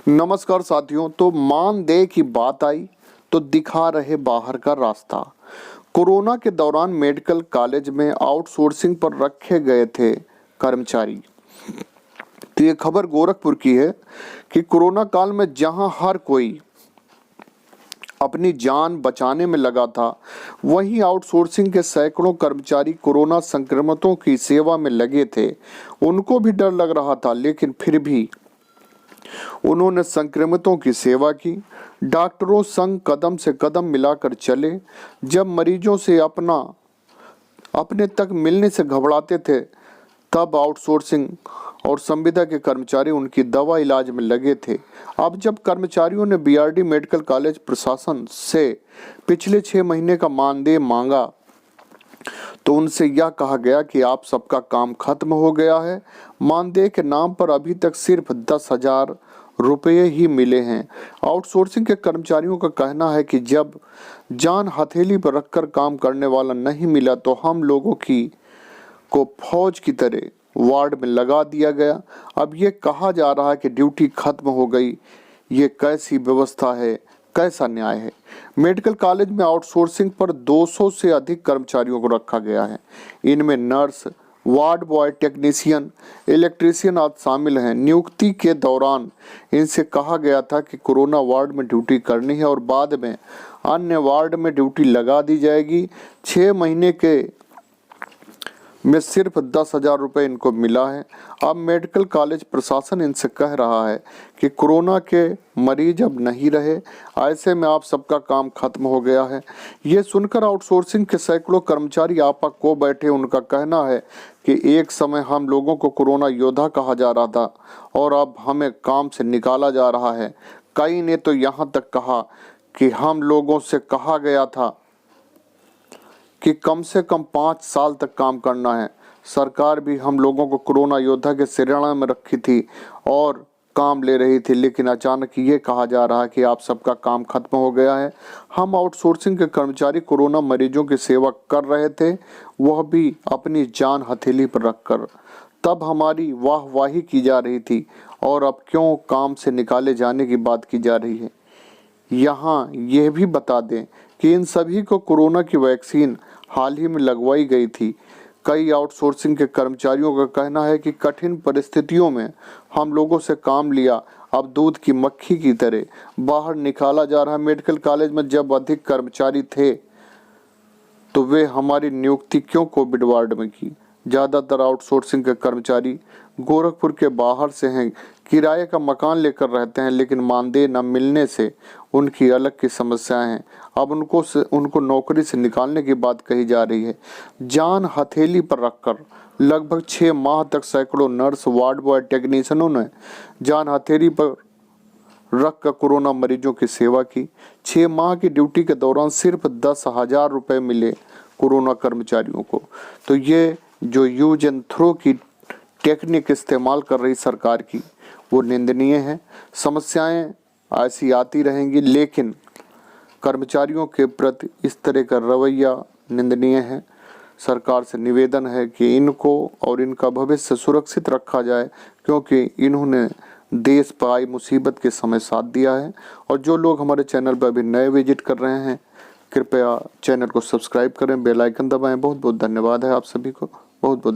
नमस्कार साथियों। तो मानदेय की बात आई तो दिखा रहे बाहर का रास्ता। कोरोना के दौरान मेडिकल कॉलेज में आउटसोर्सिंग पर रखे गए थे कर्मचारी। तो ये खबर गोरखपुर की है कि कोरोना काल में जहां हर कोई अपनी जान बचाने में लगा था, वहीं आउटसोर्सिंग के सैकड़ों कर्मचारी कोरोना संक्रमितों की सेवा में लगे थे। उनको भी डर लग रहा था, लेकिन फिर भी उन्होंने संक्रमितों की सेवा की। डॉक्टरों संग कदम से कदम मिलाकर चले। जब मरीजों से अपने तक मिलने से घबराते थे, तब आउटसोर्सिंग और संविदा के कर्मचारी उनकी दवा इलाज में लगे थे। अब जब कर्मचारियों ने बीआरडी मेडिकल कॉलेज प्रशासन से पिछले 6 महीने का मानदेय मांगा, तो उनसे यह कहा गया कि आप सबका काम खत्म हो गया है। मानदेय के नाम पर अभी तक सिर्फ 10,000 रुपये ही मिले हैं। आउटसोर्सिंग के कर्मचारियों का कहना है कि जब जान हथेली पर रखकर काम करने वाला नहीं मिला, तो हम लोगों को फौज की तरह वार्ड में लगा दिया गया। अब ये कहा जा रहा है कि ड्यूटी खत्म हो गई। ये कैसी व्यवस्था है, कैसा न्याय है। मेडिकल कॉलेज में आउटसोर्सिंग पर 200 से अधिक कर्मचारियों को रखा गया है। इनमें nurse, ward boy, technician, electrician आदि शामिल हैं। नियुक्ति के दौरान इनसे कहा गया था कि कोरोना वार्ड में ड्यूटी करनी है और बाद में अन्य वार्ड में ड्यूटी लगा दी जाएगी। 6 महीने के में सिर्फ 10,000 रुपये इनको मिला है। अब मेडिकल कॉलेज प्रशासन इनसे कह रहा है कि कोरोना के मरीज अब नहीं रहे, ऐसे में आप सबका काम खत्म हो गया है। ये सुनकर आउटसोर्सिंग के सैकड़ों कर्मचारी आपा को बैठे। उनका कहना है कि एक समय हम लोगों को कोरोना योद्धा कहा जा रहा था और अब हमें काम से निकाला जा रहा है। कई ने तो यहाँ तक कहा कि हम लोगों से कहा गया था कि कम से कम 5 साल तक काम करना है। सरकार भी हम लोगों को कोरोना योद्धा के श्रेणी में रखी थी और काम ले रही थी, लेकिन अचानक ये कहा जा रहा है कि आप सबका काम खत्म हो गया है। हम आउटसोर्सिंग के कर्मचारी कोरोना मरीजों की सेवा कर रहे थे, वह भी अपनी जान हथेली पर रखकर। तब हमारी वाहवाही की जा रही थी और अब क्यों काम से निकाले जाने की बात की जा रही है। यहाँ यह भी बता दें कि इन सभी को कोरोना की वैक्सीन हाल ही में लगवाई गई थी। कई आउटसोर्सिंग के कर्मचारियों का कहना है कि कठिन परिस्थितियों में हम लोगों से काम लिया, अब दूध की मक्खी की तरह बाहर निकाला जा रहा है। मेडिकल कॉलेज में जब अधिक कर्मचारी थे तो वे हमारी नियुक्ति क्यों कोविड वार्ड में की। ज़्यादातर आउटसोर्सिंग के कर्मचारी गोरखपुर के बाहर से हैं, किराए का मकान लेकर रहते हैं, लेकिन मानदेय न मिलने से उनकी अलग की समस्याएं हैं। अब उनको नौकरी से निकालने की बात कही जा रही है। जान हथेली पर रखकर लगभग 6 माह तक सैकड़ों नर्स, वार्ड बॉय, टेक्नीशियनों ने जान हथेली पर रख कर कोरोना मरीजों की सेवा की। 6 माह की ड्यूटी के दौरान सिर्फ 10,000 रुपये मिले कोरोना कर्मचारियों को। तो ये जो यूज एंड थ्रो की टेक्निक इस्तेमाल कर रही सरकार की, वो निंदनीय है। समस्याएं ऐसी आती रहेंगी, लेकिन कर्मचारियों के प्रति इस तरह का रवैया निंदनीय है। सरकार से निवेदन है कि इनको और इनका भविष्य सुरक्षित रखा जाए, क्योंकि इन्होंने देश पर आई मुसीबत के समय साथ दिया है। और जो लोग हमारे चैनल पर अभी नए विजिट कर रहे हैं, कृपया चैनल को सब्सक्राइब करें, बेल आइकन दबाएं। बहुत बहुत धन्यवाद है आप सभी को। बहुत बहुत